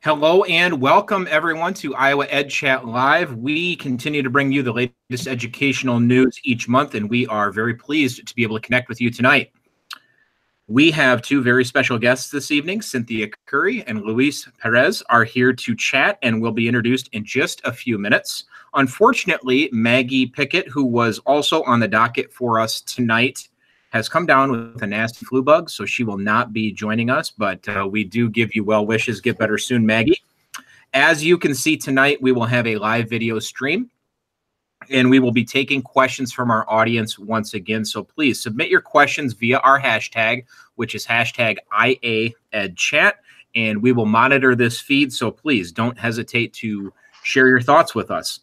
Hello and welcome everyone to IAedChat Live. We continue to bring you the latest educational news each month, and we are very pleased to be able to connect with you tonight. We have two very special guests this evening. Cynthia Curry and Luis Perez are here to chat and will be introduced in just a few minutes. Unfortunately, Maggie Pickett, who was also on the docket for us tonight, has come down with a nasty flu bug, so she will not be joining us, but we do give you well wishes. Get better soon, Maggie. As you can see tonight, we will have a live video stream, and we will be taking questions from our audience once again. So please submit your questions via our hashtag, which is hashtag IAedChat, and we will monitor this feed. So please don't hesitate to share your thoughts with us.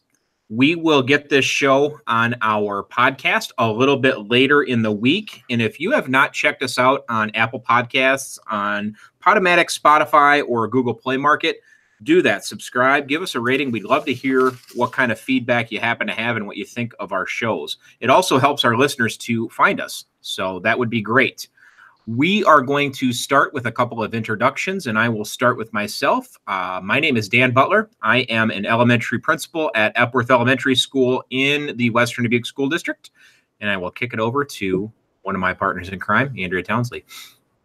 We will get this show on our podcast a little bit later in the week. And if you have not checked us out on Apple Podcasts, on Podomatic, Spotify, or Google Play Market, do that. Subscribe, give us a rating. We'd love to hear what kind of feedback you happen to have and what you think of our shows. It also helps our listeners to find us, so that would be great. We are going to start with a couple of introductions, and I will start with myself. My name is Dan Butler. I am an elementary principal at Epworth Elementary School in the Western Dubuque School District, and I will kick it over to one of my partners in crime, Andrea Townsley.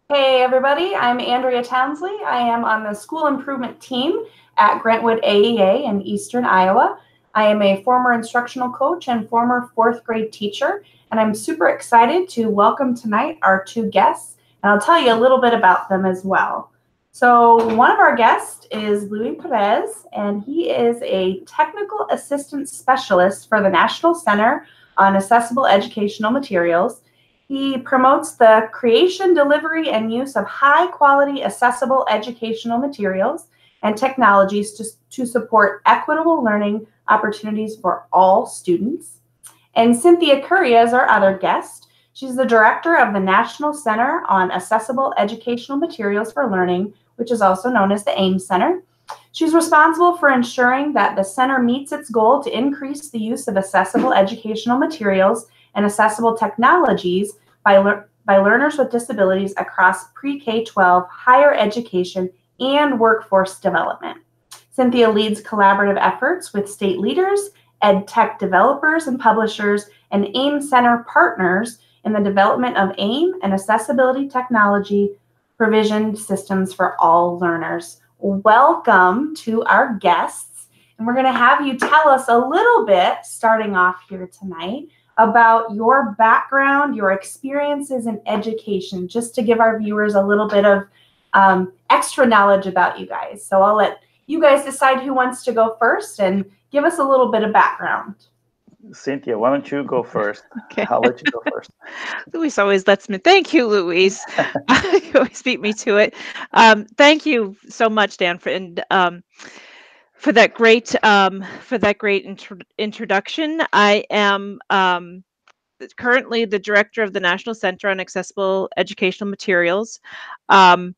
Hey everybody, I'm Andrea Townsley. I am on the school improvement team at Grantwood AEA in Eastern Iowa. I am a former instructional coach and former fourth grade teacher, and I'm super excited to welcome tonight our two guests, and I'll tell you a little bit about them as well. So one of our guests is Luis Perez, and he is a technical assistance specialist for the National Center on Accessible Educational Materials. He promotes the creation, delivery, and use of high-quality, accessible educational materials and technologies to support equitable learning opportunities for all students. And Cynthia Curry is our other guest. She's the director of the National Center on Accessible Educational Materials for Learning, which is also known as the AEM Center. She's responsible for ensuring that the center meets its goal to increase the use of accessible educational materials and accessible technologies by learners with disabilities across pre-K-12, higher education, and workforce development. Cynthia leads collaborative efforts with state leaders, ed tech developers and publishers, and AEM Center partners in the development of AEM and accessibility technology provision systems for all learners. Welcome to our guests, and we're going to have you tell us a little bit, starting off here tonight, about your background, your experiences in education, just to give our viewers a little bit of extra knowledge about you guys. So I'll let you guys decide who wants to go first and give us a little bit of background. Cynthia, why don't you go first? Okay. I'll let you go first. Luis always lets me. Thank you, Luis. You always beat me to it. Thank you so much, Dan, for that great introduction. I am currently the director of the National Center on Accessible Educational Materials, and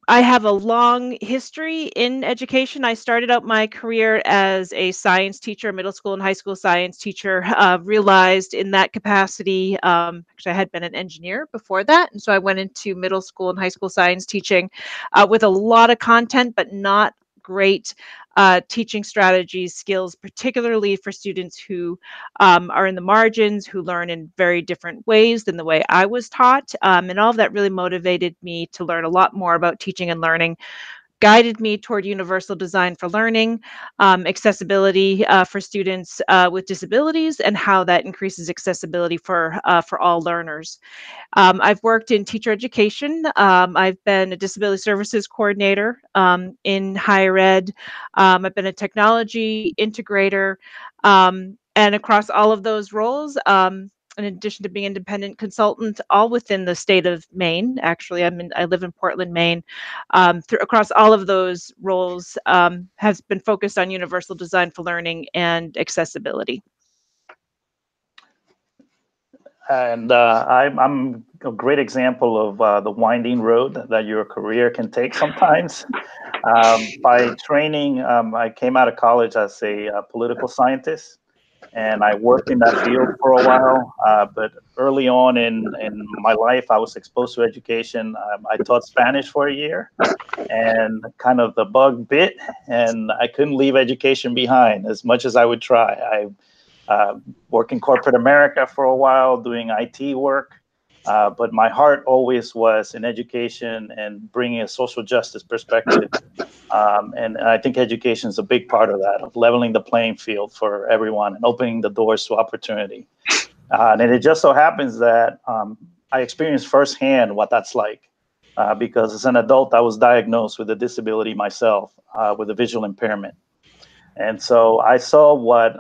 I have a long history in education. I started out my career as a science teacher, middle school and high school science teacher. Realized in that capacity, actually I had been an engineer before that, and so I went into middle school and high school science teaching with a lot of content, but not great teaching strategies, skills, particularly for students who are in the margins, who learn in very different ways than the way I was taught. And all of that really motivated me to learn a lot more about teaching and learning, guided me toward universal design for learning, accessibility for students with disabilities, and how that increases accessibility for all learners. I've worked in teacher education. I've been a disability services coordinator in higher ed. I've been a technology integrator, and across all of those roles, in addition to being independent consultant, all within the state of Maine. Actually, I live in Portland, Maine. Across all of those roles, has been focused on universal design for learning and accessibility. And I'm a great example of the winding road that your career can take sometimes. By training, I came out of college as a political scientist. and I worked in that field for a while. But early on in my life, I was exposed to education. I taught Spanish for a year, and kind of the bug bit, and I couldn't leave education behind as much as I would try. I worked in corporate America for a while doing IT work, but my heart always was in education and bringing a social justice perspective. And I think education is a big part of that, of leveling the playing field for everyone and opening the doors to opportunity. And it just so happens that I experienced firsthand what that's like. Because as an adult, I was diagnosed with a disability myself, with a visual impairment. And so I saw what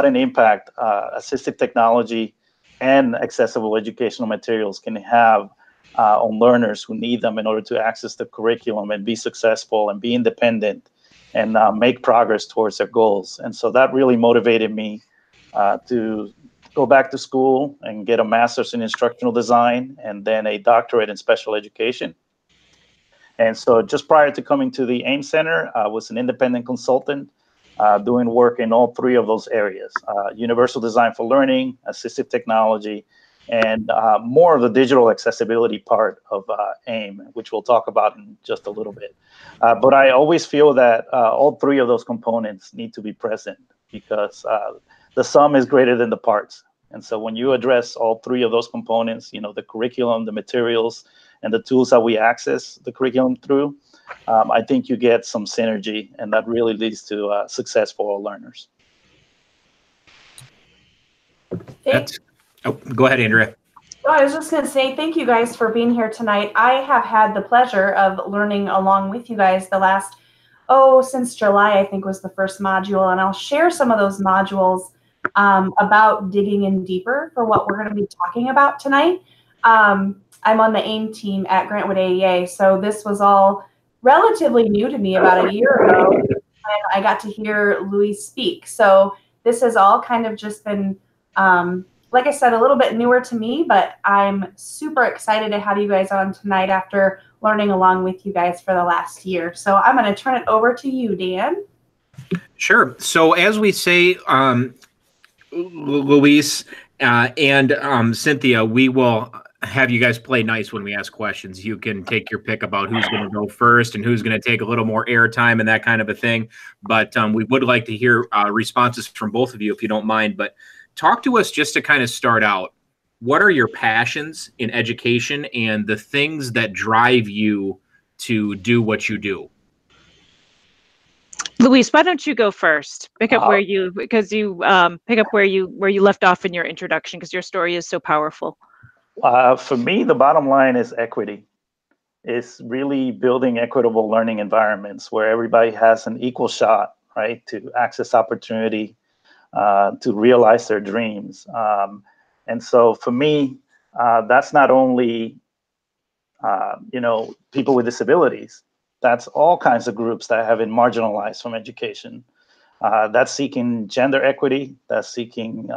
an impact assistive technology and accessible educational materials can have on learners who need them in order to access the curriculum and be successful and be independent and make progress towards their goals. And so that really motivated me to go back to school and get a master's in instructional design and then a doctorate in special education. And so just prior to coming to the AIM Center, I was an independent consultant doing work in all three of those areas: universal design for learning, assistive technology, and more of the digital accessibility part of AIM, which we'll talk about in just a little bit. But I always feel that all three of those components need to be present, because the sum is greater than the parts. And so when you address all three of those components, the curriculum, the materials, and the tools that we access the curriculum through, I think you get some synergy, and that really leads to success for all learners. Go ahead, Andrea. Oh, I was just going to say thank you guys for being here tonight. I have had the pleasure of learning along with you guys the last, since July, I think was the first module, and I'll share some of those modules about digging in deeper for what we're going to be talking about tonight. I'm on the AIM team at Grantwood AEA, so this was all relatively new to me about a year ago, and I got to hear Luis speak. So this has all kind of just been, like I said, a little bit newer to me, but I'm super excited to have you guys on tonight after learning along with you guys for the last year. So I'm going to turn it over to you, Dan. Sure. So as we say, Luis and Cynthia, we will have you guys play nice when we ask questions. You can take your pick about who's going to go first and who's going to take a little more airtime and that kind of a thing. But we would like to hear responses from both of you, if you don't mind. But talk to us just to kind of start out. What are your passions in education and the things that drive you to do what you do? Luis, why don't you go first? Pick up where you left off in your introduction, because your story is so powerful. For me, the bottom line is equity. It's really building equitable learning environments where everybody has an equal shot, right, to access opportunity, to realize their dreams. And so for me, that's not only, people with disabilities. That's all kinds of groups that have been marginalized from education. That's seeking gender equity. That's seeking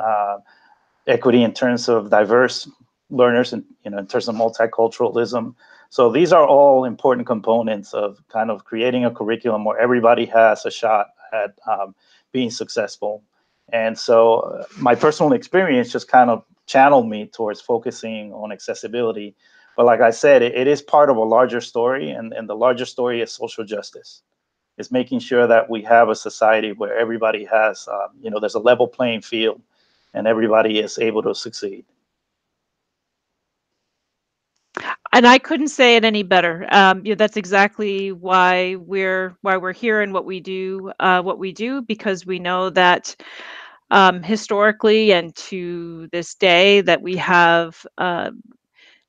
equity in terms of diverse learners, and in terms of multiculturalism. So these are all important components of kind of creating a curriculum where everybody has a shot at being successful. And so my personal experience just kind of channeled me towards focusing on accessibility. But like I said, it is part of a larger story, and the larger story is social justice. It's making sure that we have a society where everybody has, there's a level playing field and everybody is able to succeed. And I couldn't say it any better. That's exactly why we're here and what we do, because we know that historically and to this day that we have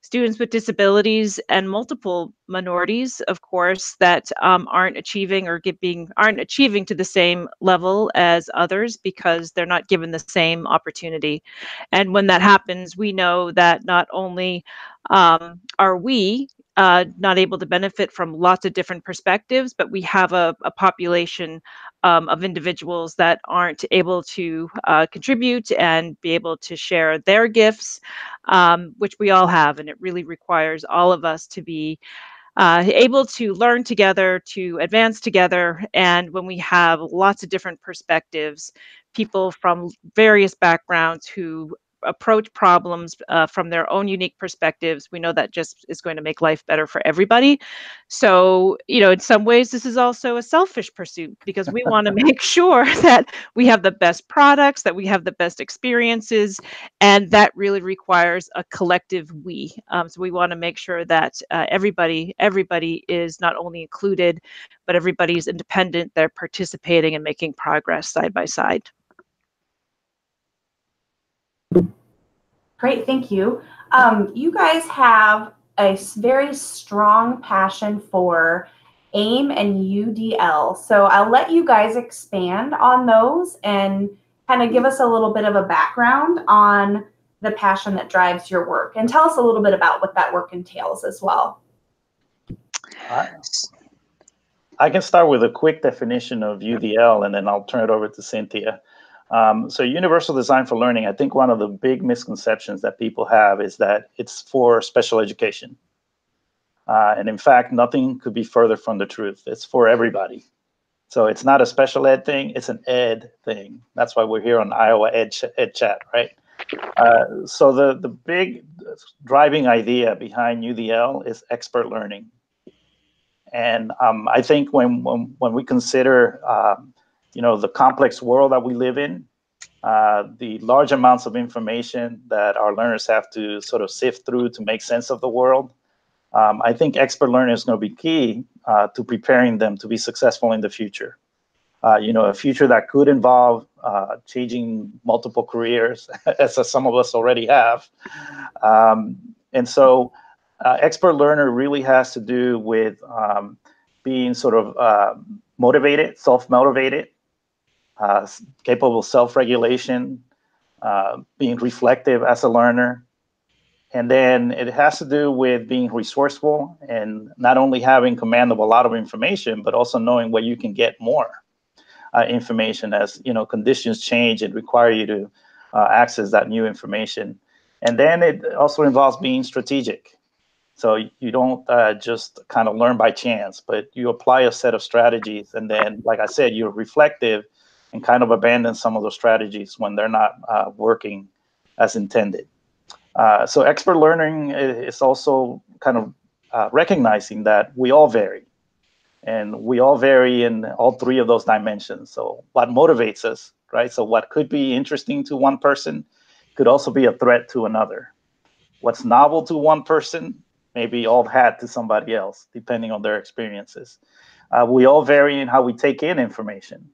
students with disabilities and multiple minorities, of course, that aren't achieving to the same level as others because they're not given the same opportunity. And when that happens, we know that not only are we not able to benefit from lots of different perspectives, but we have a population of individuals that aren't able to contribute and be able to share their gifts, which we all have. And it really requires all of us to be able to learn together, to advance together. And when we have lots of different perspectives, people from various backgrounds who approach problems from their own unique perspectives. We know that just is going to make life better for everybody. So, in some ways, this is also a selfish pursuit because we want to make sure that we have the best products, that we have the best experiences, and that really requires a collective we. So we want to make sure that everybody is not only included, but everybody's independent. They're participating and making progress side by side. Great, thank you. You guys have a very strong passion for AIM and UDL. So I'll let you guys expand on those and kind of give us a little bit of a background on the passion that drives your work, and tell us a little bit about what that work entails as well. I can start with a quick definition of UDL, and then I'll turn it over to Cynthia. So universal design for learning, I think one of the big misconceptions that people have is that it's for special education. And in fact, nothing could be further from the truth. It's for everybody. So it's not a special ed thing, it's an ed thing. That's why we're here on IAedChat, right? So the big driving idea behind UDL is expert learning. And I think when we consider the complex world that we live in, the large amounts of information that our learners have to sort of sift through to make sense of the world, I think expert learning is going to be key to preparing them to be successful in the future. A future that could involve changing multiple careers, as some of us already have. And so expert learner really has to do with being sort of motivated, self-motivated, capable of self-regulation, being reflective as a learner. And then it has to do with being resourceful and not only having command of a lot of information, but also knowing where you can get more information as conditions change and require you to access that new information. And then it also involves being strategic. So you don't just kind of learn by chance, but you apply a set of strategies. And then, like I said, you're reflective and kind of abandon some of those strategies when they're not working as intended. So expert learning is also kind of recognizing that we all vary. And we all vary in all three of those dimensions. So what motivates us, right? So what could be interesting to one person could also be a threat to another. What's novel to one person may be old hat to somebody else, depending on their experiences. We all vary in how we take in information.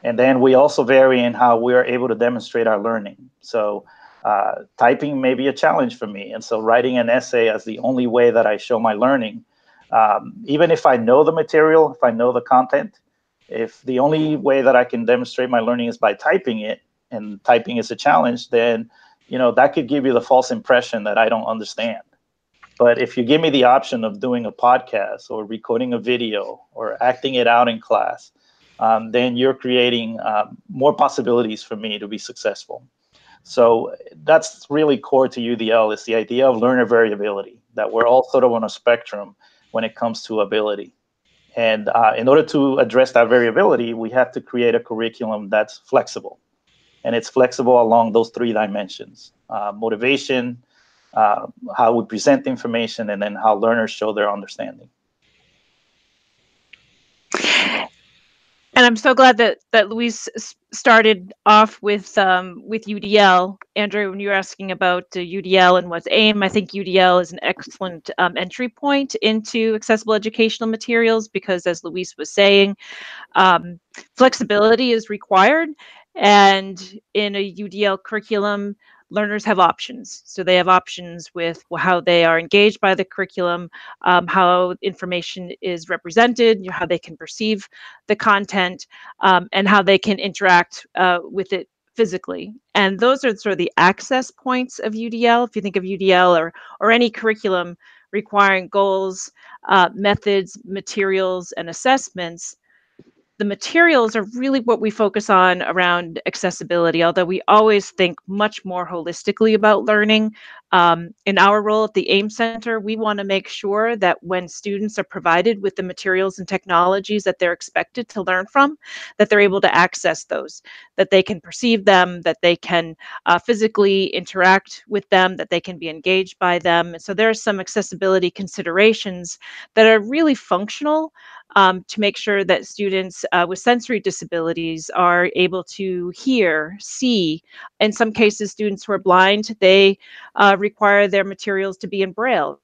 And then we also vary in how we are able to demonstrate our learning. So typing may be a challenge for me. And so writing an essay as the only way that I show my learning, even if I know the material, if I know the content, if the only way that I can demonstrate my learning is by typing it, and typing is a challenge, then that could give you the false impression that I don't understand. But if you give me the option of doing a podcast or recording a video or acting it out in class, then you're creating more possibilities for me to be successful. So that's really core to UDL, is the idea of learner variability, that we're all sort of on a spectrum when it comes to ability. And in order to address that variability, we have to create a curriculum that's flexible. And it's flexible along those three dimensions: motivation, how we present information, and then how learners show their understanding. And I'm so glad that Luis started off with UDL. Andrew, when you were asking about UDL and what's AIM, I think UDL is an excellent entry point into accessible educational materials because, as Luis was saying, flexibility is required. And in a UDL curriculum, learners have options. So they have options with how they are engaged by the curriculum, how information is represented, how they can perceive the content, and how they can interact with it physically. And those are sort of the access points of UDL. If you think of UDL or any curriculum requiring goals, methods, materials, and assessments, the materials are really what we focus on around accessibility, although we always think much more holistically about learning. In our role at the AIM Center, we want to make sure that when students are provided with the materials and technologies that they're expected to learn from, that they're able to access those, that they can perceive them, that they can physically interact with them, that they can be engaged by them. And so there are some accessibility considerations that are really functional to make sure that students with sensory disabilities are able to hear, see. In some cases, students who are blind, they require their materials to be in Braille,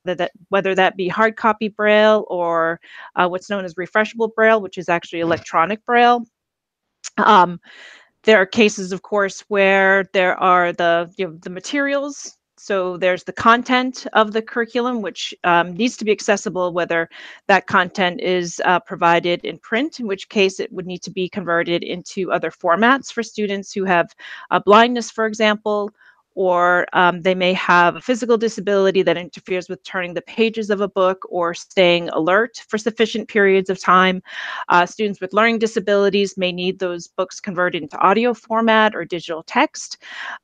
whether that be hard copy Braille or what's known as refreshable Braille, which is actually electronic Braille. There are cases, of course, where there are the materials. So there's the content of the curriculum, which needs to be accessible, whether that content is provided in print, in which case it would need to be converted into other formats for students who have blindness, for example, or they may have a physical disability that interferes with turning the pages of a book or staying alert for sufficient periods of time. Students with learning disabilities may need those books converted into audio format or digital text.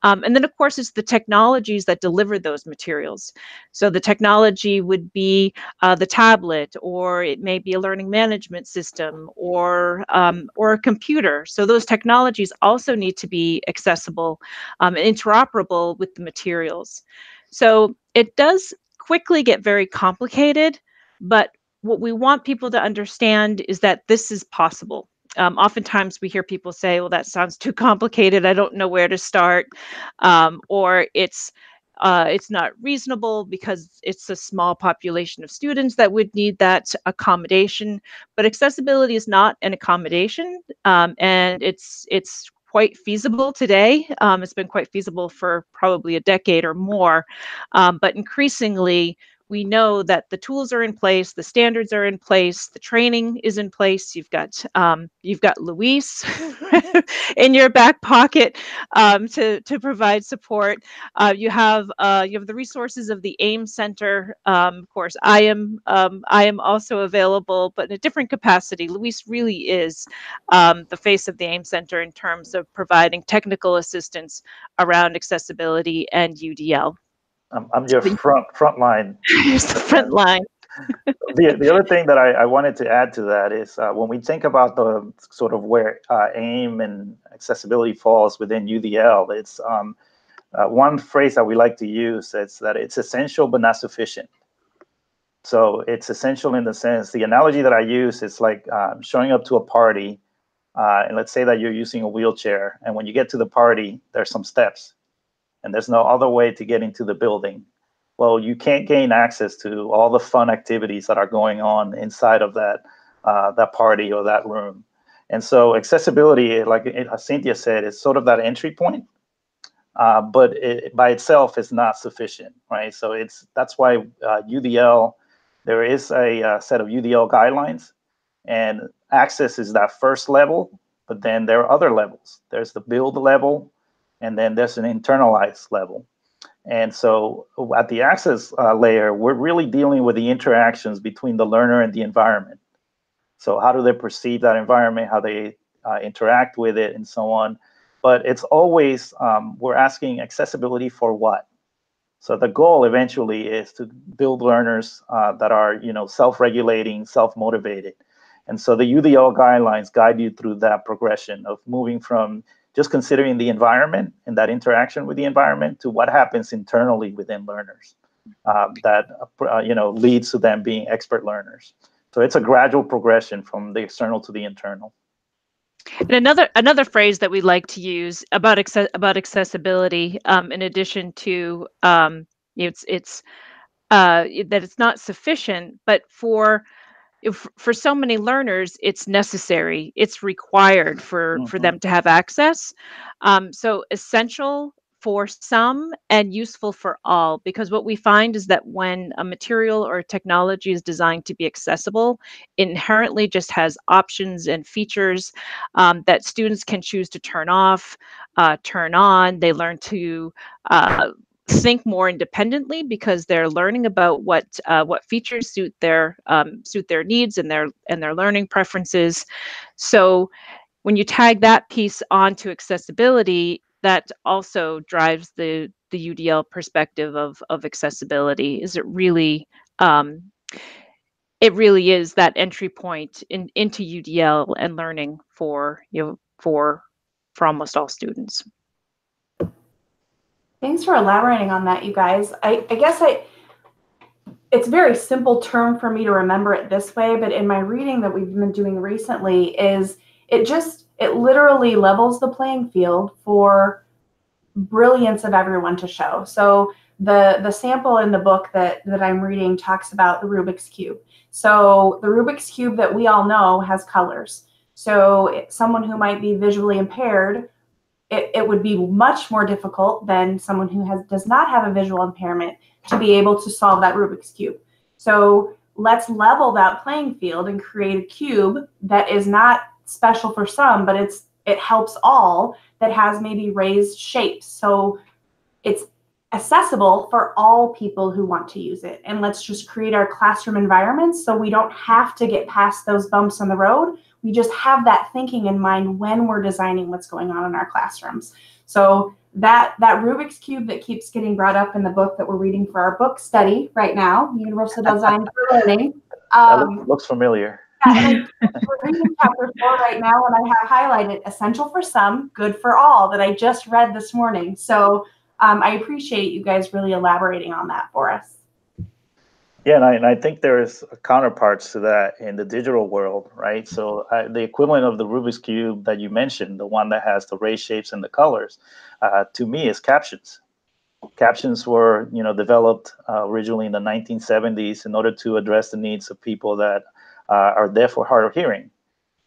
And then, of course, it's the technologies that deliver those materials. So the technology would be the tablet, or it may be a learning management system, or a computer. So those technologies also need to be accessible and interoperable with the materials. So it does quickly get very complicated, but what we want people to understand is that this is possible. Oftentimes we hear people say, well, that sounds too complicated. I don't know where to start. Or it's not reasonable because it's a small population of students that would need that accommodation. But accessibility is not an accommodation, and it's quite feasible today. It's been quite feasible for probably a decade or more, but increasingly we know that the tools are in place, the standards are in place, the training is in place. You've got Luis in your back pocket to provide support. You have the resources of the AIM Center. Of course, I am also available, but in a different capacity. Luis really is the face of the AIM Center in terms of providing technical assistance around accessibility and UDL. I'm your front line. Here's the front line. The other thing that I wanted to add to that is when we think about the sort of where AIM and accessibility falls within UDL, it's one phrase that we like to use is that it's essential but not sufficient. So it's essential in the sense, the analogy that I use is like showing up to a party, and let's say that you're using a wheelchair, and when you get to the party, there's some steps, and there's no other way to get into the building. Well, you can't gain access to all the fun activities that are going on inside of that party or that room. And so accessibility, like Cynthia said, is sort of that entry point, but it by itself is not sufficient, right? So that's why UDL, there is a set of UDL guidelines, and access is that first level, but then there are other levels. There's the build level, and then there's an internalized level. And so at the access layer, we're really dealing with the interactions between the learner and the environment. So how do they perceive that environment, how they interact with it, and so on. But it's always, we're asking accessibility for what? So the goal eventually is to build learners that are, self-regulating, self-motivated. And so the UDL guidelines guide you through that progression of moving from just considering the environment and that interaction with the environment to what happens internally within learners that leads to them being expert learners. So it's a gradual progression from the external to the internal. And another phrase that we like to use about accessibility, in addition to that it's not sufficient, but for so many learners, it's necessary, it's required for them to have access. So essential for some and useful for all, because what we find is that when a material or technology is designed to be accessible, it inherently just has options and features that students can choose to turn off, turn on. They learn to think more independently because they're learning about what features suit their needs and their learning preferences. So when you tag that piece onto accessibility, that also drives the UDL perspective of accessibility. Is it really is that entry point into UDL and learning for almost all students. Thanks for elaborating on that, you guys. I guess it's a very simple term for me to remember it this way, but in my reading that we've been doing recently is it literally levels the playing field for brilliance of everyone to show. So the sample in the book that I'm reading talks about the Rubik's Cube. So the Rubik's Cube that we all know has colors. So someone who might be visually impaired, it would be much more difficult than someone who does not have a visual impairment to be able to solve that Rubik's Cube. So let's level that playing field and create a cube that is not special for some, but it helps all, that has maybe raised shapes. So it's accessible for all people who want to use it. And let's just create our classroom environments so we don't have to get past those bumps on the road. We just have that thinking in mind when we're designing what's going on in our classrooms. So that Rubik's Cube that keeps getting brought up in the book that we're reading for our book study right now, Universal Design for Learning. Looks familiar. Yeah, we're reading chapter 4 right now, and I have highlighted essential for some, good for all, that I just read this morning. So I appreciate you guys really elaborating on that for us. Yeah, and I think there's counterparts to that in the digital world, right? So the equivalent of the Rubik's Cube that you mentioned, the one that has the raised shapes and the colors, to me is captions. Captions were, developed originally in the 1970s in order to address the needs of people that are deaf or hard of hearing.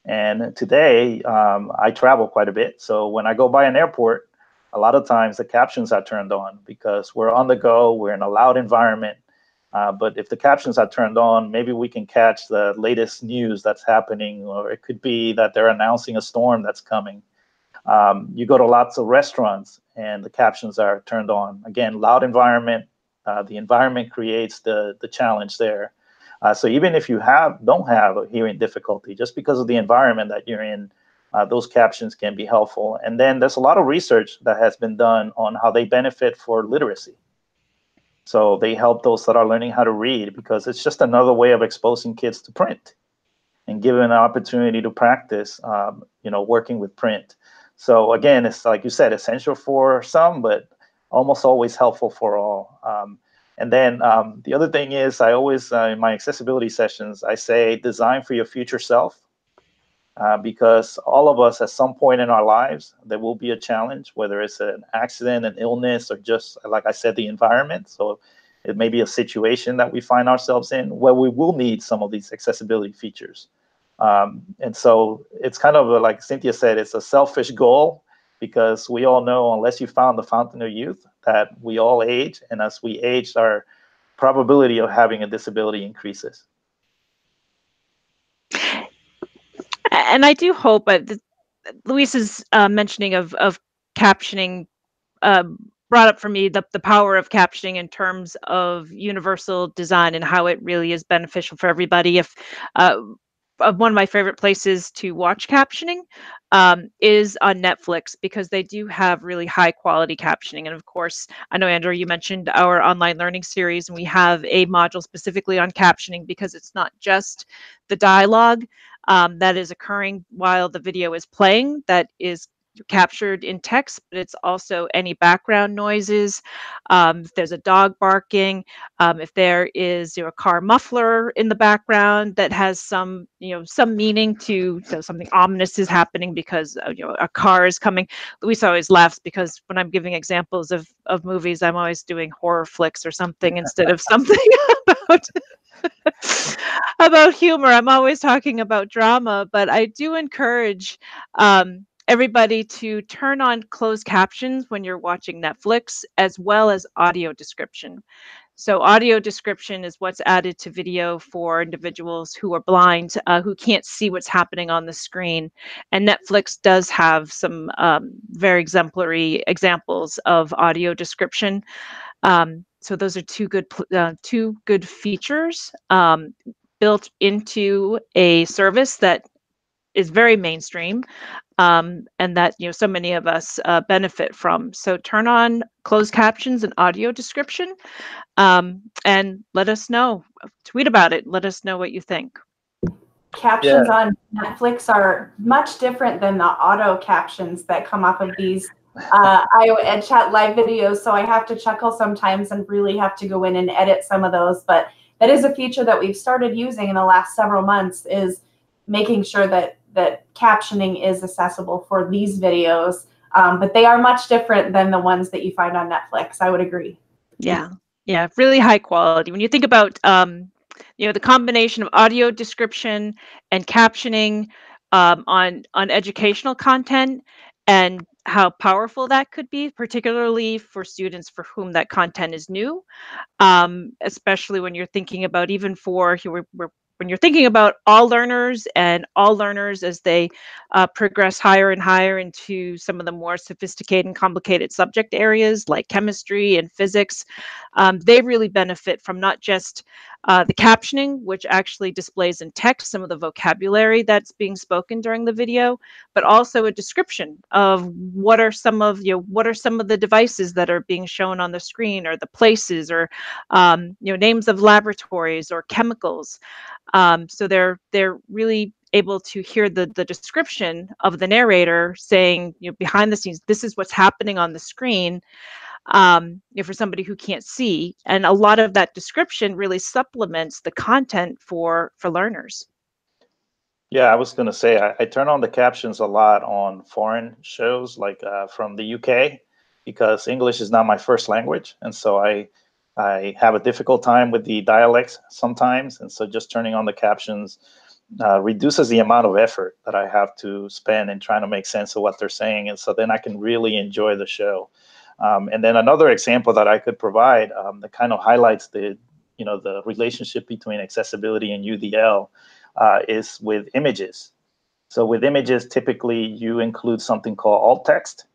And today, I travel quite a bit. So when I go by an airport, a lot of times the captions are turned on because we're on the go, we're in a loud environment. But if the captions are turned on, maybe we can catch the latest news that's happening, or it could be that they're announcing a storm that's coming. You go to lots of restaurants and the captions are turned on. Again, loud environment, the environment creates the challenge there. So even if you don't have a hearing difficulty, just because of the environment that you're in, those captions can be helpful. And then there's a lot of research that has been done on how they benefit for literacy. So they help those that are learning how to read, because it's just another way of exposing kids to print and giving an opportunity to practice, working with print. So again, it's like you said, essential for some, but almost always helpful for all. And then the other thing is, I always, in my accessibility sessions, I say design for your future self, because all of us at some point in our lives, there will be a challenge, whether it's an accident, an illness, or just, like I said, the environment. So it may be a situation that we find ourselves in where we will need some of these accessibility features. And so it's kind of like Cynthia said, it's a selfish goal, because we all know, unless you found the fountain of youth, that we all age, and as we age, our probability of having a disability increases. And I do hope, Luis's mentioning of captioning brought up for me the power of captioning in terms of universal design and how it really is beneficial for everybody. If one of my favorite places to watch captioning is on Netflix, because they do have really high quality captioning. And of course, I know, Andrew, you mentioned our online learning series, and we have a module specifically on captioning, because it's not just the dialogue that is occurring while the video is playing that is captured in text, but it's also any background noises. If there's a dog barking, if there is a car muffler in the background that has some meaning to, so something ominous is happening because a car is coming. Luis always laughs because when I'm giving examples of movies, I'm always doing horror flicks or something instead of something about humor. I'm always talking about drama, but I do encourage everybody to turn on closed captions when you're watching Netflix, as well as audio description. So audio description is what's added to video for individuals who are blind, who can't see what's happening on the screen. And Netflix does have some very exemplary examples of audio description. So those are two good features built into a service that is very mainstream, and that so many of us benefit from. So turn on closed captions and audio description, and let us know. Tweet about it. Let us know what you think. Captions on Netflix are much different than the auto captions that come off of these IAedChat live videos. So I have to chuckle sometimes and really have to go in and edit some of those. But that is a feature that we've started using in the last several months, is making sure that captioning is accessible for these videos. But they are much different than the ones that you find on Netflix. I would agree. Yeah, really high quality. When you think about the combination of audio description and captioning on educational content, and how powerful that could be, particularly for students for whom that content is new, especially when you're thinking about, even for when you're thinking about all learners as they progress higher and higher into some of the more sophisticated and complicated subject areas like chemistry and physics. They really benefit from not just the captioning, which actually displays in text some of the vocabulary that's being spoken during the video, but also a description of what are some of the devices that are being shown on the screen, or the places, or names of laboratories or chemicals. So they're really able to hear the description of the narrator saying, behind the scenes, this is what's happening on the screen, for somebody who can't see. And a lot of that description really supplements the content for learners. Yeah, I was going to say, I turn on the captions a lot on foreign shows, like from the UK, because English is not my first language. And so I have a difficult time with the dialects sometimes. And so just turning on the captions reduces the amount of effort that I have to spend in trying to make sense of what they're saying. And so then I can really enjoy the show. And then another example that I could provide that kind of highlights the relationship between accessibility and UDL is with images. So with images, typically you include something called alt text,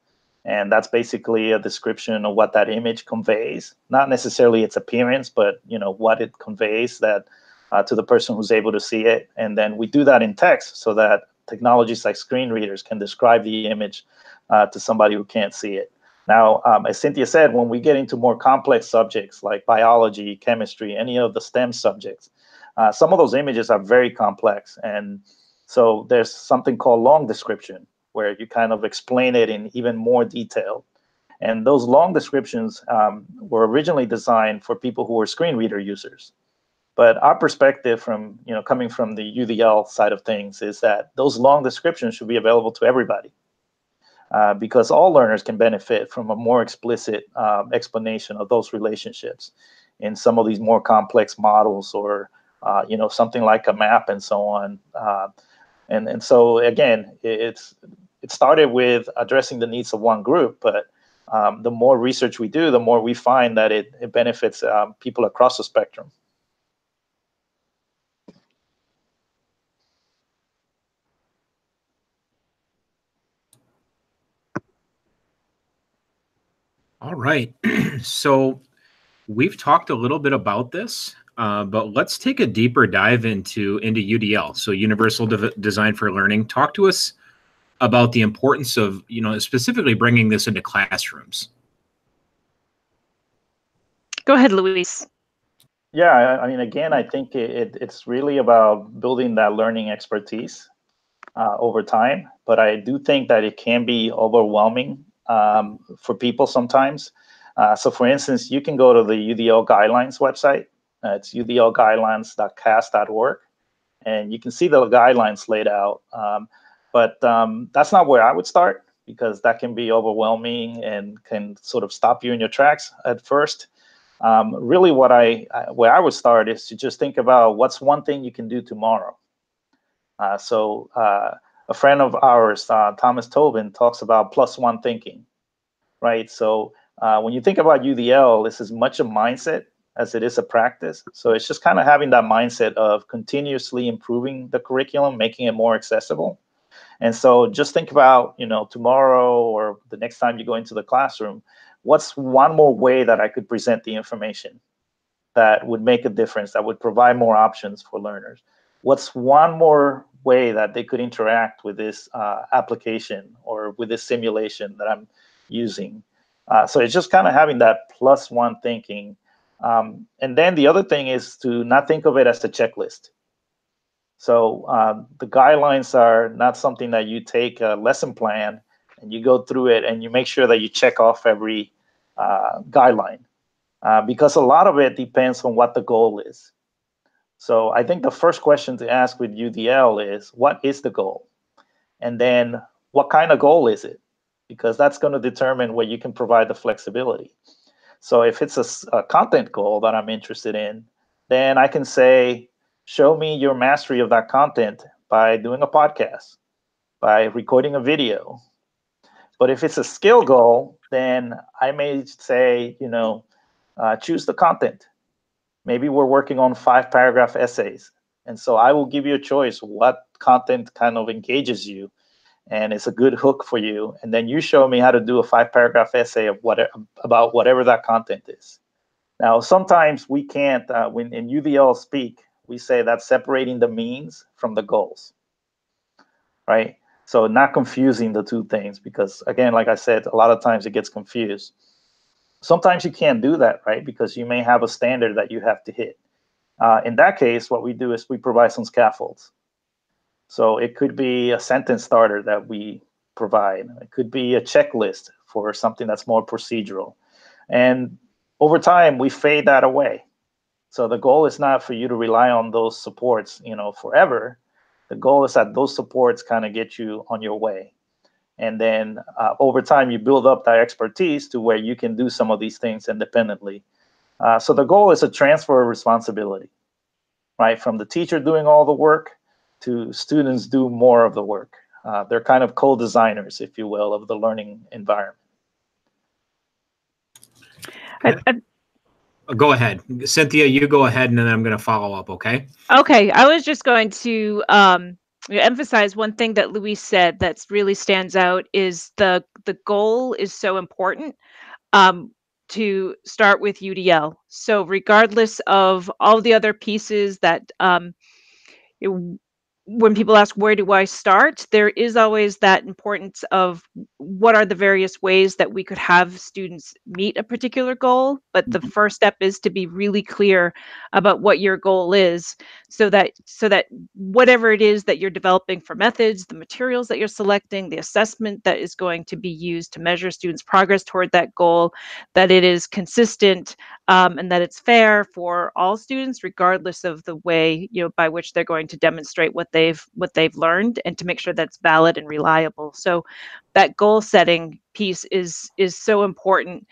and that's basically a description of what that image conveys, not necessarily its appearance, but what it conveys that to the person who's able to see it. And then we do that in text so that technologies like screen readers can describe the image to somebody who can't see it. Now, as Cynthia said, when we get into more complex subjects like biology, chemistry, any of the STEM subjects, some of those images are very complex. And so there's something called long description, where you kind of explain it in even more detail. And those long descriptions were originally designed for people who were screen reader users. But our perspective from, coming from the UDL side of things is that those long descriptions should be available to everybody. Because all learners can benefit from a more explicit explanation of those relationships in some of these more complex models, or something like a map and so on. And so again, it started with addressing the needs of one group, but the more research we do, the more we find that it benefits people across the spectrum. All right. So we've talked a little bit about this, but let's take a deeper dive into UDL. So Universal Design for Learning. Talk to us about the importance of, specifically bringing this into classrooms. Go ahead, Luis. Yeah, I mean, again, I think it's really about building that learning expertise over time. But I do think that it can be overwhelming for people sometimes. So for instance, you can go to the UDL guidelines website. It's udlguidelines.cas.org. And you can see the guidelines laid out. But that's not where I would start, because that can be overwhelming and can sort of stop you in your tracks at first. Really, where I would start is to just think about what's one thing you can do tomorrow. So a friend of ours, Thomas Tobin, talks about +1 thinking, right? So when you think about UDL, this is much a mindset as it is a practice. So it's just kind of having that mindset of continuously improving the curriculum, making it more accessible. And so just think about, tomorrow or the next time you go into the classroom, what's one more way that I could present the information that would make a difference, that would provide more options for learners? What's one more way that they could interact with this application or with this simulation that I'm using? So it's just kind of having that plus one thinking. And then the other thing is to not think of it as a checklist. So the guidelines are not something that you take a lesson plan and you go through it and you make sure that you check off every guideline, because a lot of it depends on what the goal is. So I think the first question to ask with UDL is, what is the goal? And then what kind of goal is it? Because that's going to determine where you can provide the flexibility. So if it's a content goal that I'm interested in, then I can say, show me your mastery of that content by doing a podcast, by recording a video. But if it's a skill goal, then I may say, choose the content. Maybe we're working on 5-paragraph essays. And so I will give you a choice what content kind of engages you and it's a good hook for you. And then you show me how to do a 5-paragraph essay of about whatever that content is. Now, sometimes we can't, when in UDL speak, we say that's separating the means from the goals, right? So not confusing the two things, because again, like I said, a lot of times it gets confused. Sometimes you can't do that, right? Because you may have a standard that you have to hit. In that case, what we do is we provide some scaffolds. So it could be a sentence starter that we provide. It could be a checklist for something that's more procedural. And over time, we fade that away. So the goal is not for you to rely on those supports, forever. The goal is that those supports kind of get you on your way. And then over time, you build up that expertise to where you can do some of these things independently. So the goal is a transfer of responsibility, right? From the teacher doing all the work to students do more of the work. They're kind of co-designers, if you will, of the learning environment. Go ahead, Cynthia, you go ahead, and then I'm going to follow up, okay? Okay, I was just going to emphasize one thing that Luis said that really stands out is the goal is so important to start with UDL. So regardless of all the other pieces that when people ask, where do I start? There is always that importance of what are the various ways that we could have students meet a particular goal. But the first step is to be really clear about what your goal is, so that whatever it is that you're developing for methods, the materials that you're selecting, the assessment that is going to be used to measure students' progress toward that goal, that it is consistent and that it's fair for all students, regardless of the way by which they're going to demonstrate what they've learned, and to make sure that's valid and reliable. So that goal setting piece is so important.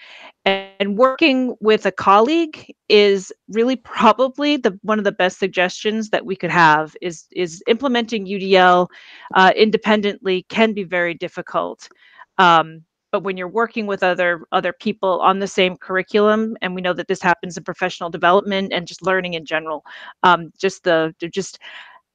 And working with a colleague is really probably one of the best suggestions that we could have. Is implementing UDL independently can be very difficult. But when you're working with other people on the same curriculum, and we know that this happens in professional development and just learning in general, just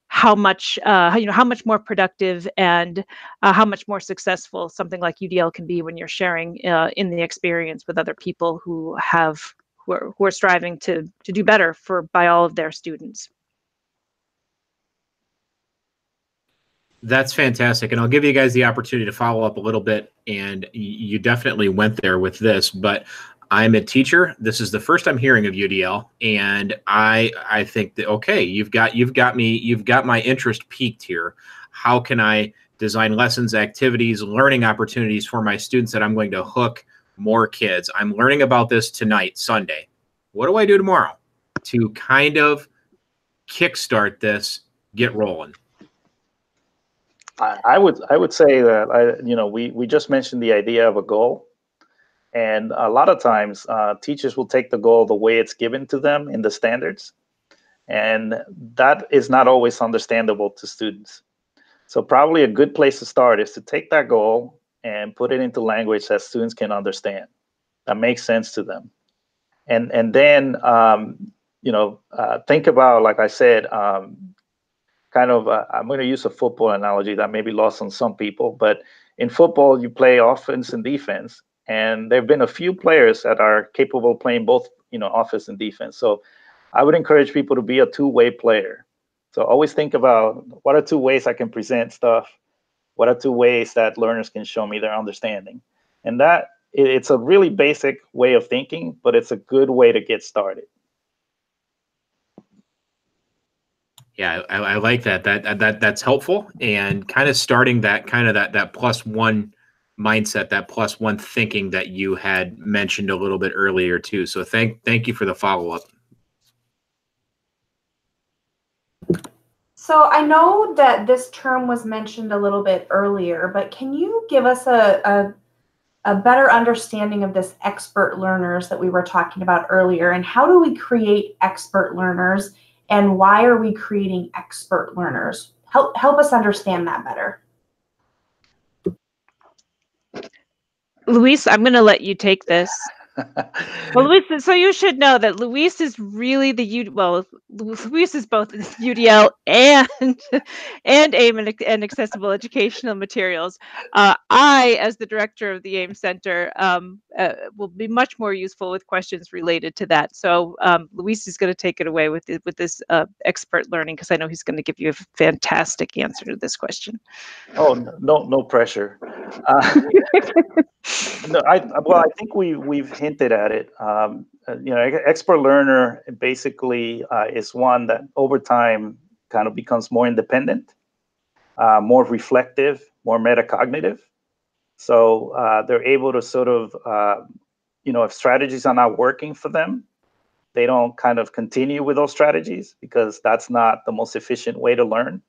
how much how much more productive and how much more successful something like UDL can be when you're sharing in the experience with other people who are striving to do better by all of their students. That's fantastic. And I'll give you guys the opportunity to follow up a little bit. And you definitely went there with this, but I'm a teacher. This is the first I'm hearing of UDL. And I think that, okay, you've got my interest peaked here. How can I design lessons, activities, learning opportunities for my students that I'm going to hook more kids? I'm learning about this tonight, Sunday. What do I do tomorrow to kind of kickstart this, get rolling? I would say that we just mentioned the idea of a goal, and a lot of times teachers will take the goal the way it's given to them in the standards, and that is not always understandable to students. So probably a good place to start is to take that goal and put it into language that students can understand, that makes sense to them. And then, think about, like I said, kind of, I'm going to use a football analogy that may be lost on some people, but in football, you play offense and defense. And there have been a few players that are capable of playing both, offense and defense. So I would encourage people to be a two-way player. So always think about, what are two ways I can present stuff? What are two ways that learners can show me their understanding? And that, it's a really basic way of thinking, but it's a good way to get started. Yeah, I like that. That's helpful, and kind of starting that that plus one mindset, that plus one thinking that you had mentioned a little bit earlier too. So thank you for the follow up. So I know that this term was mentioned a little bit earlier, but can you give us a better understanding of this expert learners that we were talking about earlier, and how do we create expert learners, and why are we creating expert learners? Help us understand that better. Luis, I'm going to let you take this. Well, Luis, so you should know that Luis is really Luis is both UDL and AIM and accessible educational materials. I, as the director of the AIM Center, will be much more useful with questions related to that. So Luis is going to take it away with this expert learning, because I know he's going to give you a fantastic answer to this question. Oh, no pressure. No, I think we've hinted at it. Expert learner basically is one that over time kind of becomes more independent, more reflective, more metacognitive. So they're able to sort of, if strategies are not working for them, they don't kind of continue with those strategies, because that's not the most efficient way to learn.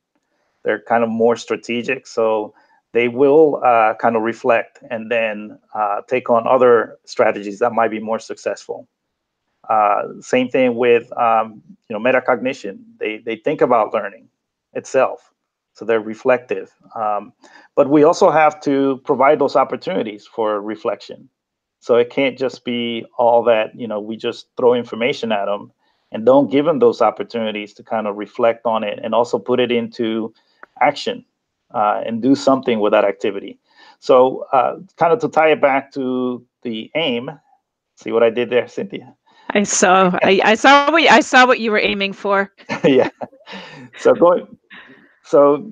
They're kind of more strategic. So they will kind of reflect and then take on other strategies that might be more successful. Same thing with metacognition. They think about learning itself, so they're reflective. But we also have to provide those opportunities for reflection. So it can't just be all that we just throw information at them and don't give them those opportunities to kind of reflect on it and also put it into action. And do something with that activity. So kind of to tie it back to the AIM, see what I did there, Cynthia? I saw what you were aiming for. Yeah. So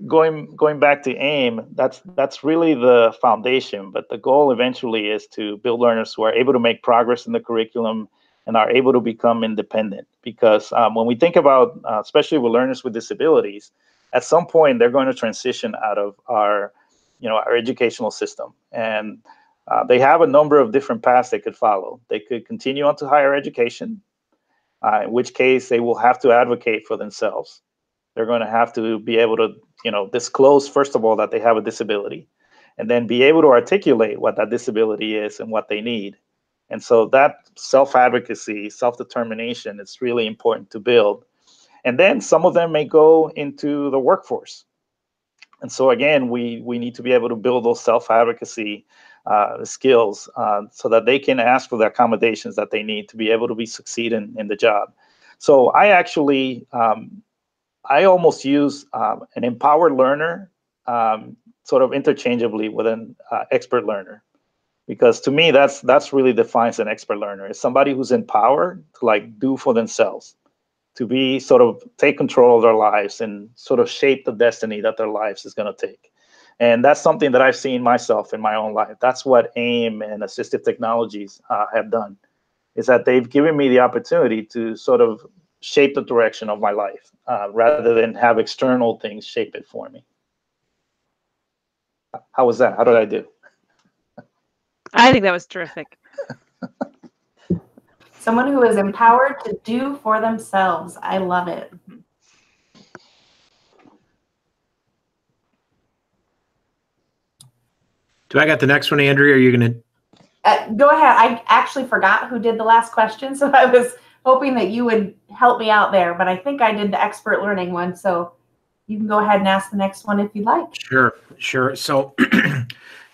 going back to AIM, that's really the foundation. But the goal eventually is to build learners who are able to make progress in the curriculum and are able to become independent. Because when we think about, especially with learners with disabilities, at some point they're going to transition out of our educational system, and they have a number of different paths they could follow. They could continue on to higher education, in which case they will have to advocate for themselves. They're going to have to be able to disclose, first of all, that they have a disability, and then be able to articulate what that disability is and what they need. And so that self-advocacy, self-determination, is really important to build. And then some of them may go into the workforce. And so again, we need to be able to build those self-advocacy skills so that they can ask for the accommodations that they need to be able to succeed in the job. So I actually, I almost use an empowered learner sort of interchangeably with an expert learner. Because to me, that's really defines an expert learner. It's somebody who's empowered to do for themselves, to be sort of take control of their lives and sort of shape the destiny that their lives is going to take. And that's something that I've seen myself in my own life. That's what AIM and assistive technologies have done, is that they've given me the opportunity to sort of shape the direction of my life rather than have external things shape it for me. How was that? How did I do? I think that was terrific. Someone who is empowered to do for themselves. I love it. Do I got the next one, Andrea? Or are you going to? Go ahead. I actually forgot who did the last question, so I was hoping that you would help me out there, but I think I did the expert learning one, so you can go ahead and ask the next one if you'd like. Sure. So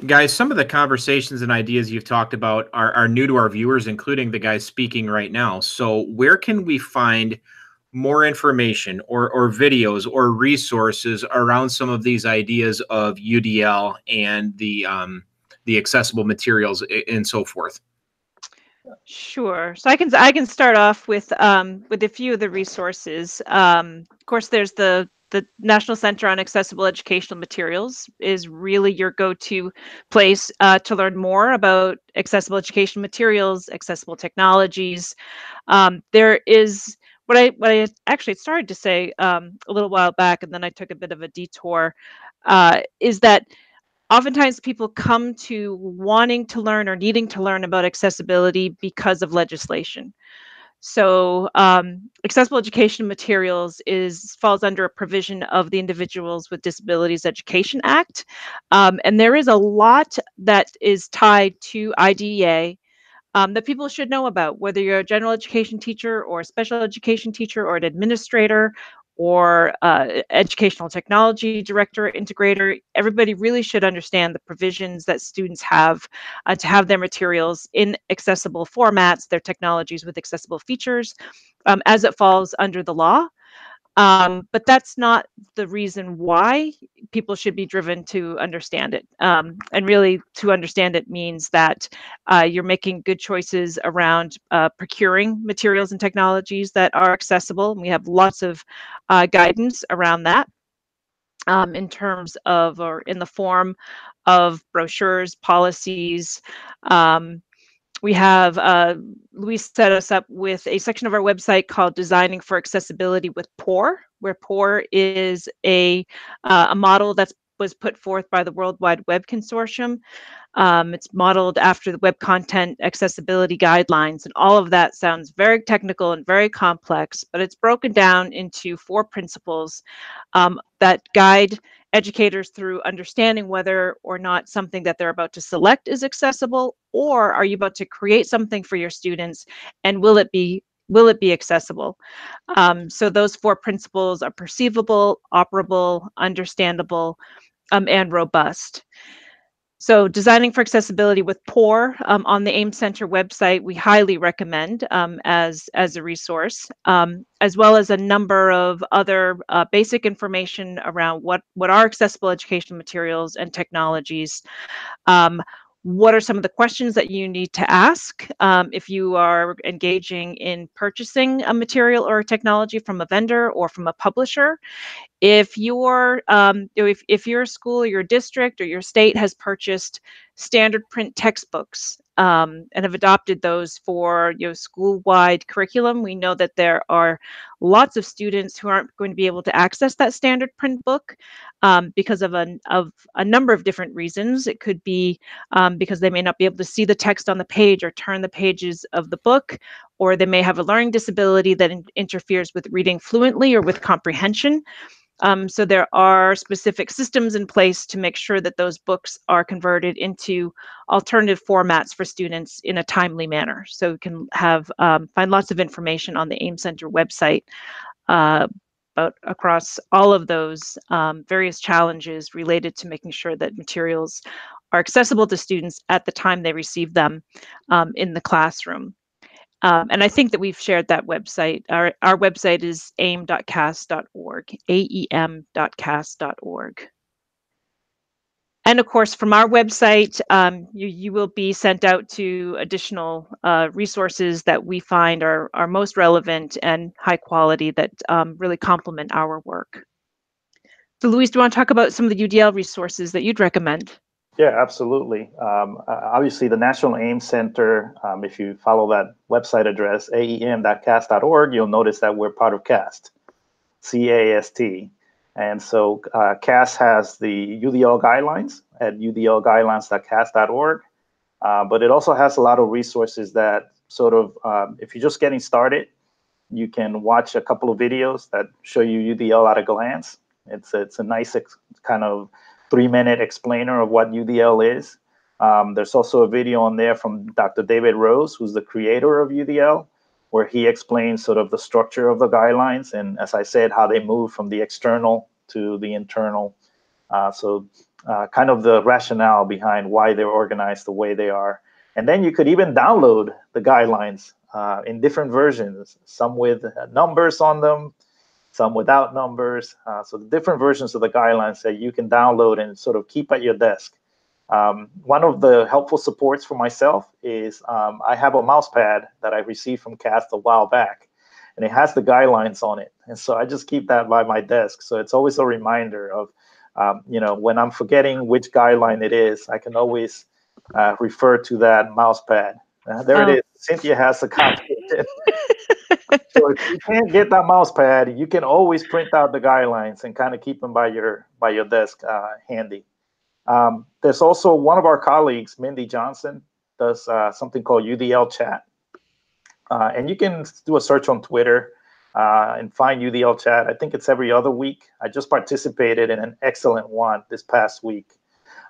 Guys, some of the conversations and ideas you've talked about are new to our viewers, including the guys speaking right now. So where can we find more information or videos or resources around some of these ideas of UDL and the accessible materials and so forth? Sure. So I can start off with a few of the resources. Of course, there's the National Center on Accessible Educational Materials is really your go-to place to learn more about accessible educational materials, accessible technologies. There is what I actually started to say a little while back, and then I took a bit of a detour. Is that oftentimes people come to wanting to learn or needing to learn about accessibility because of legislation. So, accessible education materials falls under a provision of the Individuals with Disabilities Education Act, and there is a lot that is tied to IDEA that people should know about, whether you're a general education teacher or a special education teacher or an administrator or educational technology director, integrator. Everybody really should understand the provisions that students have to have their materials in accessible formats, their technologies with accessible features, as it falls under the law. But that's not the reason why people should be driven to understand it. And really, to understand it means that you're making good choices around procuring materials and technologies that are accessible. And we have lots of guidance around that in terms of, or in the form of brochures, policies. We have Luis set us up with a section of our website called Designing for Accessibility with POUR, where POUR is a model that was put forth by the World Wide Web Consortium. It's modeled after the Web Content Accessibility Guidelines, and all of that sounds very technical and very complex, but it's broken down into 4 principles that guide educators through understanding whether or not something that they're about to select is accessible, or are you about to create something for your students, and will it be accessible? So those 4 principles are perceivable, operable, understandable, and robust. So designing for accessibility with POUR on the AIM Center website, we highly recommend as a resource, as well as a number of other basic information around what are accessible educational materials and technologies. What are some of the questions that you need to ask if you are engaging in purchasing a material or a technology from a vendor or from a publisher? If if your school or your district or your state has purchased standard print textbooks and have adopted those for school-wide curriculum, we know that there are lots of students who aren't going to be able to access that standard print book because of a number of different reasons. It could be because they may not be able to see the text on the page or turn the pages of the book, or they may have a learning disability that interferes with reading fluently or with comprehension. So there are specific systems in place to make sure that those books are converted into alternative formats for students in a timely manner. So you can find lots of information on the AIM Center website about across all of those various challenges related to making sure that materials are accessible to students at the time they receive them in the classroom. And I think that we've shared that website. Our website is aem.cas.org, aem.cas.org. And of course, from our website, you will be sent out to additional resources that we find are most relevant and high quality that really complement our work. So Luis, do you want to talk about some of the UDL resources that you'd recommend? Yeah, absolutely. Obviously, the National AIM Center, if you follow that website address, aem.cas.org, you'll notice that we're part of CAST, C-A-S-T. And so CAST has the UDL guidelines at udlguidelines.cas.org. But it also has a lot of resources that sort of, if you're just getting started, you can watch a couple of videos that show you UDL at a glance. It's a nice kind of 3-minute explainer of what UDL is. There's also a video on there from Dr. David Rose, who's the creator of UDL, where he explains sort of the structure of the guidelines and, as I said, how they move from the external to the internal. So kind of the rationale behind why they're organized the way they are. And then you could even download the guidelines in different versions, some with numbers on them, some without numbers. So the different versions of the guidelines that you can download and sort of keep at your desk. One of the helpful supports for myself is I have a mouse pad that I received from CAST a while back, and it has the guidelines on it. And so I just keep that by my desk. So it's always a reminder of, when I'm forgetting which guideline it is, I can always refer to that mouse pad. There it is. Cynthia has a copy. So if you can't get that mouse pad, you can always print out the guidelines and kind of keep them by your desk handy. There's also one of our colleagues, Mindy Johnson, does something called UDL Chat. And you can do a search on Twitter and find UDL Chat. I think it's every other week. I just participated in an excellent one this past week.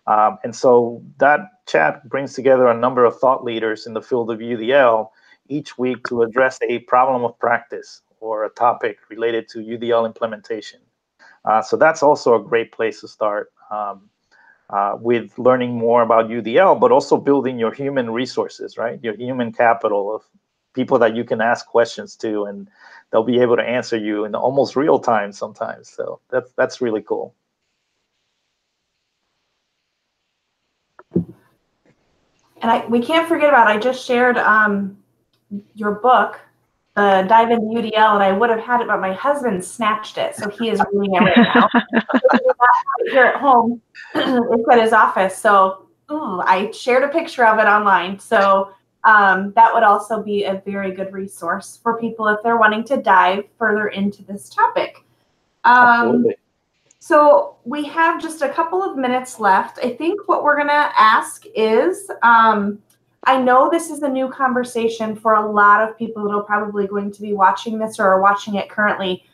And so that chat brings together a number of thought leaders in the field of UDL each week to address a problem of practice or a topic related to UDL implementation. So that's also a great place to start with learning more about UDL, but also building your human resources, right? Your human capital of people that you can ask questions to, and they'll be able to answer you in almost real time sometimes. So that's really cool. And we can't forget about, I just shared your book, the Dive into UDL, and I would have had it, but my husband snatched it, so he is reading it right now. Here at home, it's at his office, so I shared a picture of it online. So that would also be a very good resource for people if they're wanting to dive further into this topic. Absolutely. So we have just a couple of minutes left. I think what we're going to ask is, I know this is a new conversation for a lot of people that are probably going to be watching this or are watching it currently.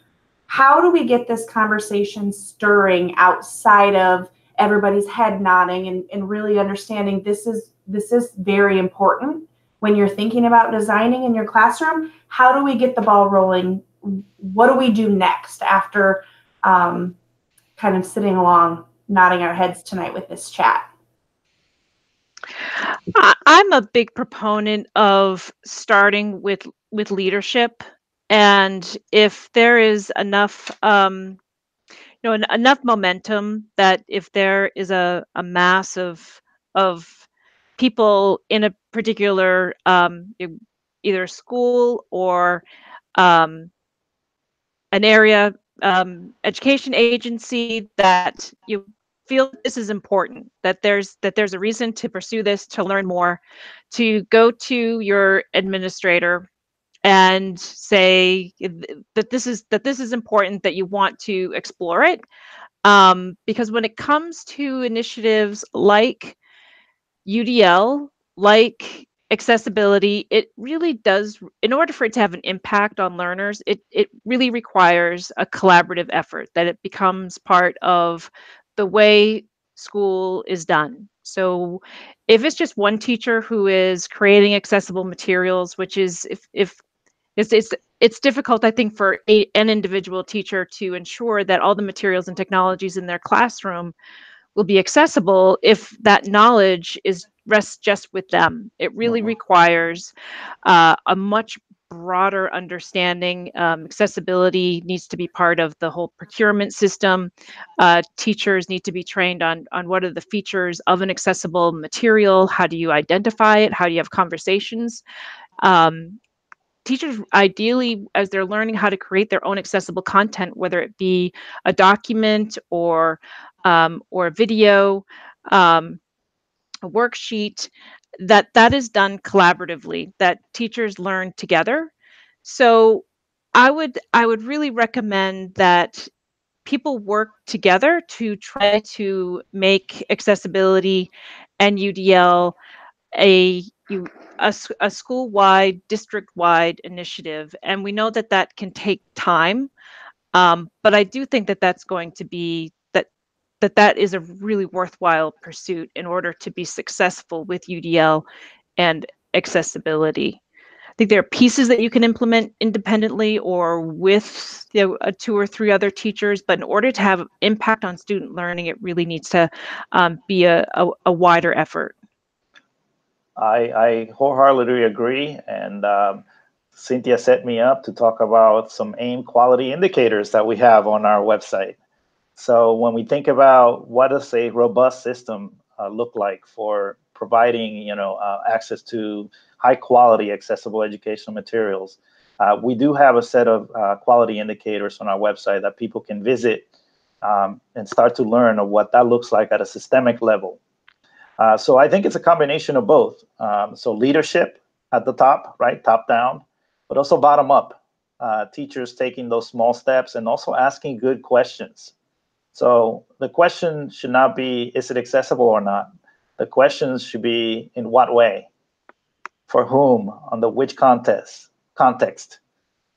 How do we get this conversation stirring outside of everybody's head nodding and really understanding this is very important when you're thinking about designing in your classroom? How do we get the ball rolling? What do we do next after kind of sitting along, nodding our heads tonight with this chat? I'm a big proponent of starting with leadership, and if there is enough, enough momentum that if there is a mass of people in a particular either school or an area education agency that you feel this is important, that there's a reason to pursue this, to learn more, to go to your administrator and say that this is important, that you want to explore it, because when it comes to initiatives like UDL, like accessibility, it really does, in order for it to have an impact on learners, it really requires a collaborative effort, that it becomes part of the way school is done. So if it's just one teacher who is creating accessible materials, which is if it's difficult, I think, for an individual teacher to ensure that all the materials and technologies in their classroom will be accessible if that knowledge rests just with them. It really requires a much broader understanding. Accessibility needs to be part of the whole procurement system. Teachers need to be trained on what are the features of an accessible material. How do you identify it? How do you have conversations? Teachers, ideally, as they're learning how to create their own accessible content, whether it be a document or a video, a worksheet, that is done collaboratively, that teachers learn together. So I would really recommend that people work together to try to make accessibility and UDL a school-wide, district-wide initiative, and we know that can take time, but I do think that that's going to be that is a really worthwhile pursuit in order to be successful with UDL and accessibility. think there are pieces that you can implement independently or with 2 or 3 other teachers, but in order to have impact on student learning, it really needs to be a wider effort. I wholeheartedly agree. And Cynthia set me up to talk about some AIM quality indicators that we have on our website. So when we think about what does a robust system look like for providing, access to high quality, accessible educational materials, we do have a set of quality indicators on our website that people can visit and start to learn of what that looks like at a systemic level. So I think it's a combination of both. So leadership at the top, right, top down, but also bottom up. Teachers taking those small steps and also asking good questions. So the question should not be, is it accessible or not? The questions should be, in what way? For whom? Under which context?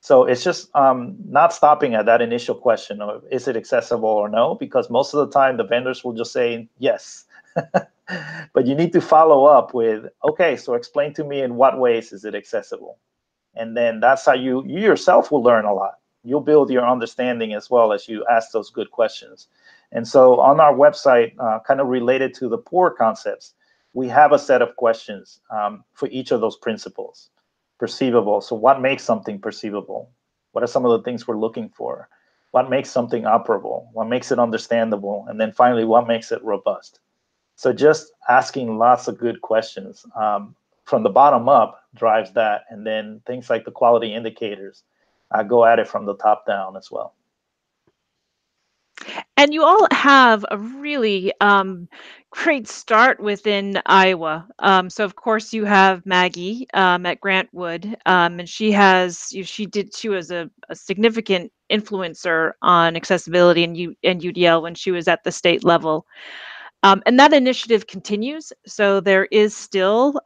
So it's just not stopping at that initial question of, is it accessible or no? Because most of the time the vendors will just say yes. But you need to follow up with, okay, so explain to me in what ways is it accessible? And then that's how you yourself will learn a lot. You'll build your understanding as well as you ask those good questions. And so on our website, kind of related to the POUR concepts, we have a set of questions for each of those principles. Perceivable, so what makes something perceivable? What are some of the things we're looking for? What makes something operable? What makes it understandable? And then finally, what makes it robust? So just asking lots of good questions from the bottom up drives that. And then things like the quality indicators go at it from the top down as well. And you all have a really great start within Iowa. So of course you have Maggie at Grantwood, and she was a significant influencer on accessibility and UDL when she was at the state level. And that initiative continues. So there is still,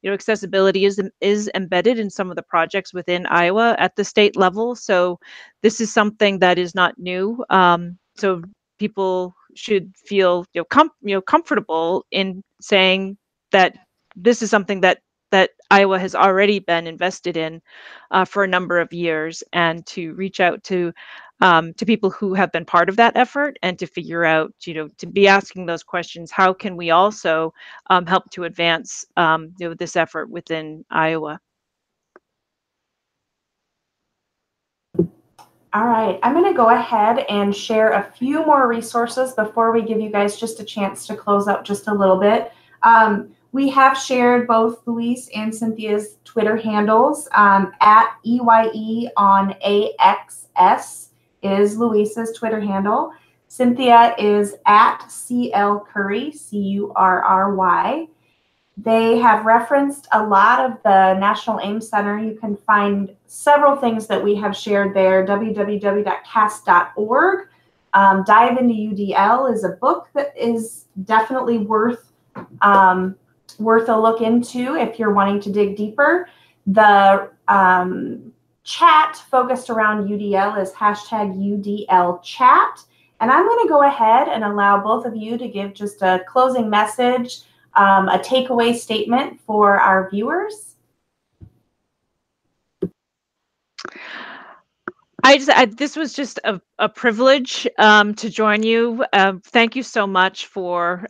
accessibility is embedded in some of the projects within Iowa at the state level. So this is something that is not new. So people should feel comfortable in saying that this is something that Iowa has already been invested in for a number of years, and to reach out to people who have been part of that effort and to figure out, to be asking those questions. How can we also help to advance this effort within Iowa? All right, I'm going to go ahead and share a few more resources before we give you guys just a chance to close up just a little bit. We have shared both Luis and Cynthia's Twitter handles. At EYE on AXS is Luis's Twitter handle. Cynthia is at CL Curry, Curry. They have referenced a lot of the National AIM Center. You can find several things that we have shared there, www.cast.org. Dive into UDL is a book that is definitely worth a look into if you're wanting to dig deeper. The chat focused around UDL is #UDLchat. And I'm going to go ahead and allow both of you to give just a closing message, a takeaway statement for our viewers. This was just a privilege to join you. Thank you so much for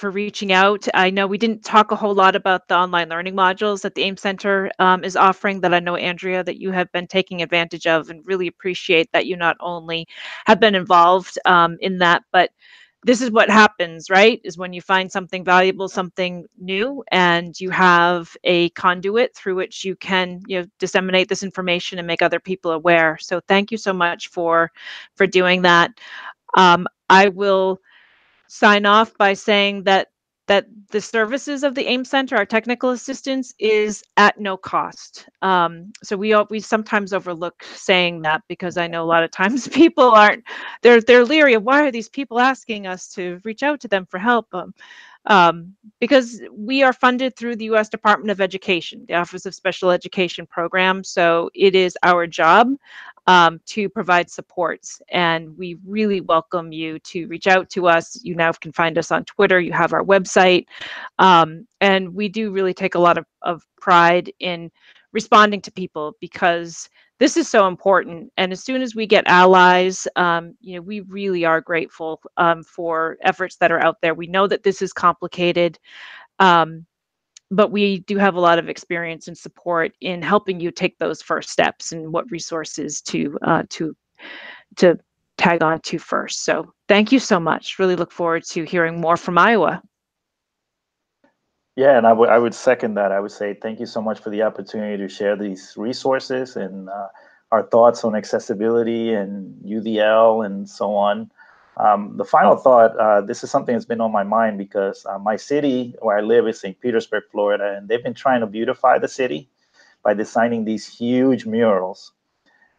reaching out. I know we didn't talk a whole lot about the online learning modules that the AIM Center is offering, that I know, Andrea, that you have been taking advantage of, and really appreciate that you not only have been involved in that, but this is what happens, right? Is when you find something valuable, something new, and you have a conduit through which you can, disseminate this information and make other people aware. So thank you so much for doing that. I will sign off by saying that the services of the AIM Center, our technical assistance, is at no cost. So we sometimes overlook saying that, because I know a lot of times people they're leery of, why are these people asking us to reach out to them for help? Because we are funded through the U.S. Department of Education, the Office of Special Education Programs. So it is our job to provide supports, and we really welcome you to reach out to us. You now can find us on Twitter. You have our website, and we do really take a lot of pride in responding to people, because this is so important. And as soon as we get allies, we really are grateful for efforts that are out there. We know that this is complicated, but we do have a lot of experience and support in helping you take those first steps and what resources to tag on to first. So thank you so much. Really look forward to hearing more from Iowa. Yeah, and I would second that. I would say thank you so much for the opportunity to share these resources and our thoughts on accessibility and UDL and so on. The final thought, this is something that's been on my mind because my city where I live is St. Petersburg, Florida, and they've been trying to beautify the city by designing these huge murals.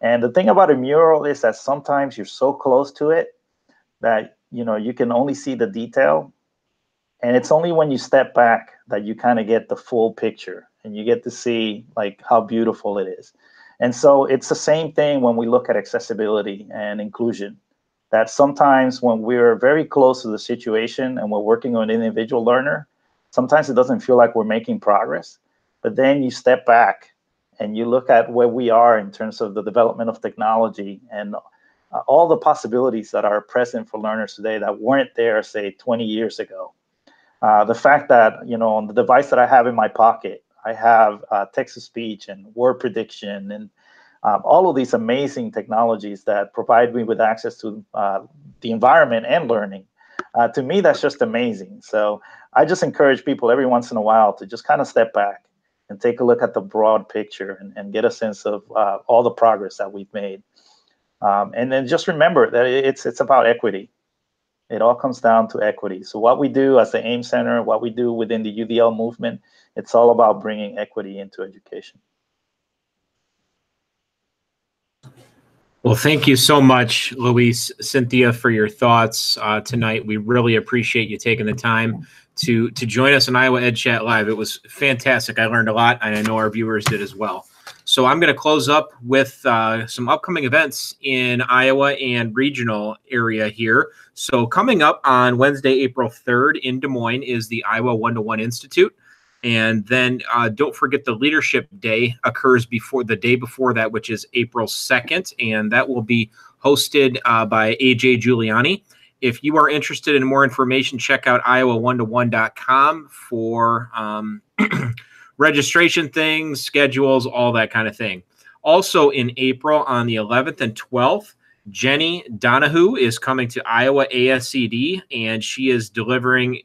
And the thing about a mural is that sometimes you're so close to it that you can only see the detail. And it's only when you step back that you kind of get the full picture and you get to see like how beautiful it is. And so it's the same thing when we look at accessibility and inclusion, that sometimes when we're very close to the situation and we're working on an individual learner, sometimes it doesn't feel like we're making progress. But then you step back and you look at where we are in terms of the development of technology and all the possibilities that are present for learners today that weren't there, say, 20 years ago. The fact that, on the device that I have in my pocket, I have text-to-speech and word prediction and all of these amazing technologies that provide me with access to the environment and learning. To me, that's just amazing. So I just encourage people every once in a while to just kind of step back and take a look at the broad picture and get a sense of all the progress that we've made. And then just remember that it's about equity. It all comes down to equity. So what we do as the AIM Center, what we do within the UDL movement, it's all about bringing equity into education. Well, thank you so much, Luis, Cynthia, for your thoughts tonight. We really appreciate you taking the time to join us on Iowa EdChat Live. It was fantastic. I learned a lot, and I know our viewers did as well. So I'm going to close up with some upcoming events in Iowa and regional area here. So coming up on Wednesday, April 3rd in Des Moines is the Iowa One-to-One Institute. And then don't forget the Leadership Day occurs the day before that, which is April 2nd. And that will be hosted by AJ Giuliani. If you are interested in more information, check out iowa1to1.com for registration things, schedules, all that kind of thing. Also in April on the 11th and 12th, Jenny Donahue is coming to Iowa ASCD, and she is delivering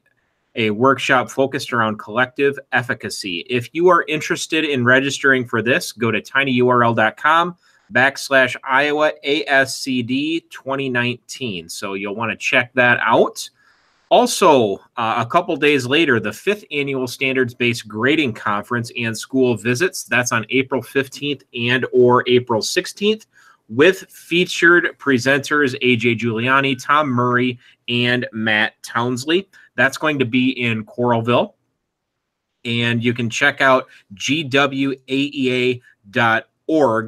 a workshop focused around collective efficacy. If you are interested in registering for this, go to tinyurl.com/Iowa ASCD 2019. So you'll want to check that out. Also, a couple days later, the 5th Annual Standards-Based Grading Conference and School Visits. That's on April 15th and or April 16th with featured presenters AJ Giuliani, Tom Murray, and Matt Townsley. That's going to be in Coralville. And you can check out gwaea.org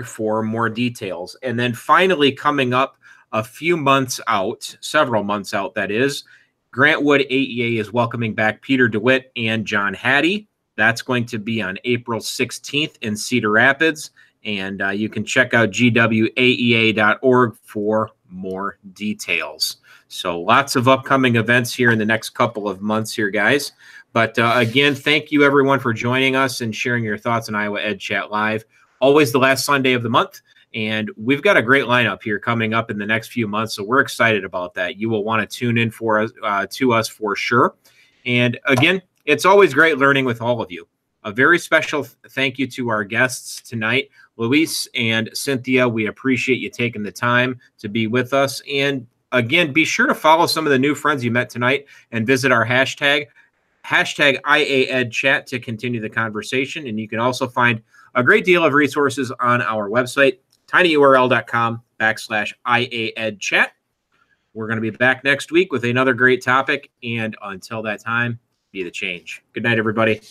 for more details. And then finally, coming up a few months out, several months out, that is, Grantwood AEA is welcoming back Peter DeWitt and John Hattie. That's going to be on April 16th in Cedar Rapids. And you can check out gwaea.org for more details. So lots of upcoming events here in the next couple of months here, guys. But again, thank you, everyone, for joining us and sharing your thoughts on Iowa EdChat Live. Always the last Sunday of the month. And we've got a great lineup here coming up in the next few months, so we're excited about that. You will want to tune in for us, to us for sure. And again, it's always great learning with all of you. A very special thank you to our guests tonight, Luis and Cynthia. We appreciate you taking the time to be with us. And again, be sure to follow some of the new friends you met tonight and visit our hashtag IAedChat to continue the conversation. And you can also find a great deal of resources on our website, tinyurl.com/IAedChat. We're going to be back next week with another great topic. And until that time, be the change. Good night, everybody.